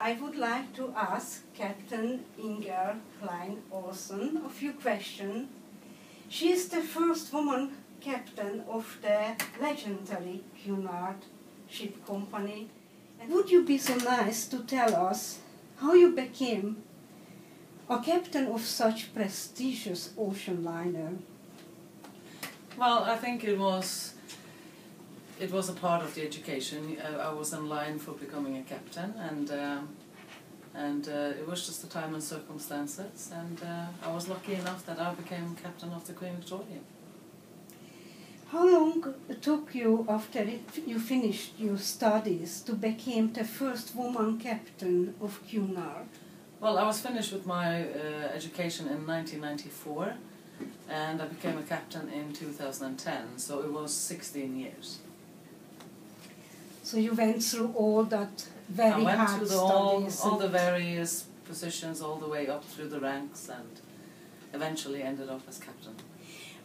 I would like to ask Captain Inger Klein Olsen a few questions. She is the first woman captain of the legendary Cunard ship company. And would you be so nice to tell us how you became a captain of such prestigious ocean liner? Well, I think it was a part of the education. I was in line for becoming a captain, and it was just the time and circumstances, and I was lucky enough that I became captain of the Queen Victoria. How long it took you after you finished your studies to become the first woman captain of Cunard? Well, I was finished with my education in 1994, and I became a captain in 2010, so it was 16 years. So you went through all that very hard studies? I went through all the various positions, all the way up through the ranks, and eventually ended up as captain.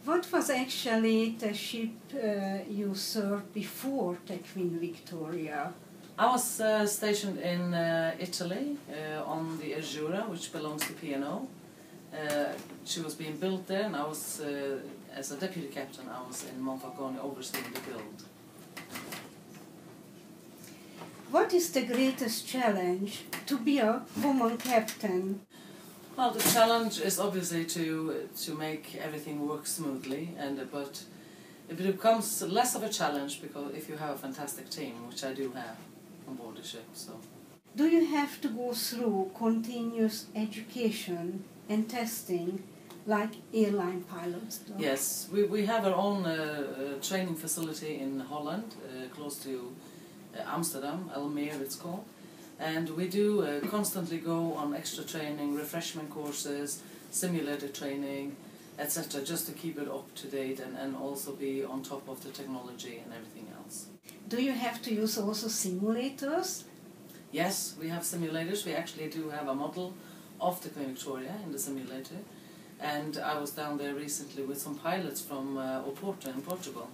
What was actually the ship you served before the Queen Victoria? I was stationed in Italy on the Azzurra, which belongs to P&O. She was being built there, and I was, as a deputy captain, I was in Monfalcone overseeing the build. What is the greatest challenge to be a woman captain? Well, the challenge is obviously to make everything work smoothly, but it becomes less of a challenge because if you have a fantastic team, which I do have on board the ship. So, do you have to go through continuous education and testing like airline pilots do? Yes, we have our own training facility in Holland, close to Amsterdam, Almere it's called. And we do constantly go on extra training, refreshment courses, simulator training, etc., just to keep it up to date and also be on top of the technology and everything else. Do you have to use also simulators? Yes, we have simulators. We actually do have a model of the Queen Victoria in the simulator. And I was down there recently with some pilots from Oporto in Portugal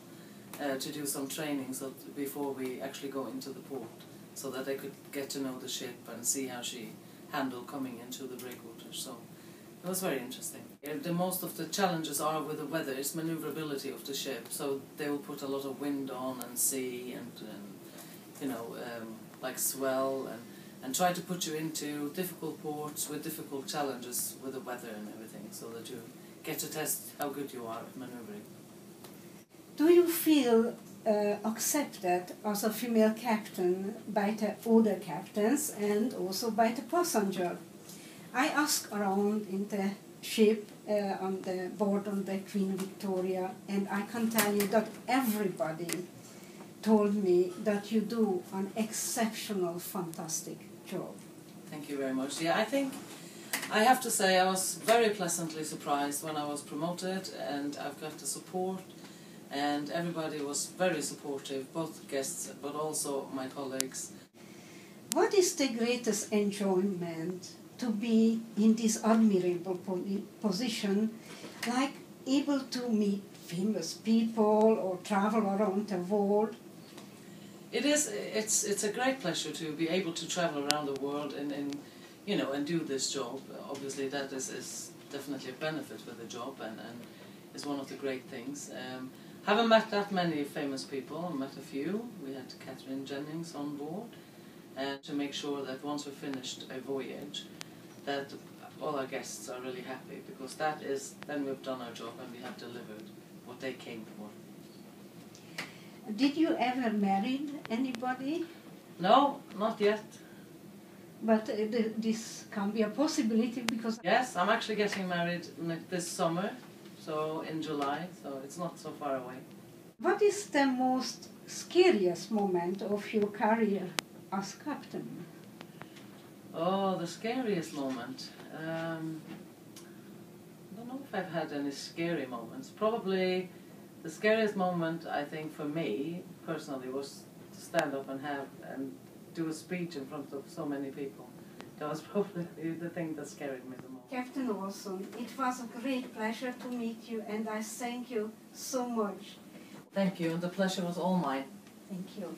to do some training before we actually go into the port, so that they could get to know the ship and see how she handled coming into the breakwater. So it was very interesting. Most of the challenges are with the weather, it's manoeuvrability of the ship. So they will put a lot of wind on and sea and you know, like swell and try to put you into difficult ports with difficult challenges with the weather and everything, so that you get to test how good you are at manoeuvring. Do you feel accepted as a female captain by the other captains and also by the passenger? I asked around in the ship on the board on the Queen Victoria, and I can tell you that everybody told me that you do an exceptional, fantastic job. Thank you very much. Yeah, I think I have to say I was very pleasantly surprised when I was promoted, and I've got the support. And everybody was very supportive, both guests but also my colleagues. What is the greatest enjoyment to be in this admirable position, like able to meet famous people or travel around the world? It's a great pleasure to be able to travel around the world and you know, and do this job. Obviously that is definitely a benefit with the job and is one of the great things. Haven't met that many famous people. I met a few. We had Catherine Jennings on board, and to make sure that once we finished a voyage, that all our guests are really happy, because that is, then we've done our job and we have delivered what they came for. Did you ever marry anybody? No, not yet. But this can be a possibility because... Yes, I'm actually getting married this summer. So in July, so it's not so far away. What is the most scariest moment of your career as captain? Oh, the scariest moment. I don't know if I've had any scary moments. Probably the scariest moment, I think, for me personally, was to stand up and do a speech in front of so many people. That was probably the thing that scared me the most. Captain Olsen, it was a great pleasure to meet you, and I thank you so much. Thank you, and the pleasure was all mine. Thank you.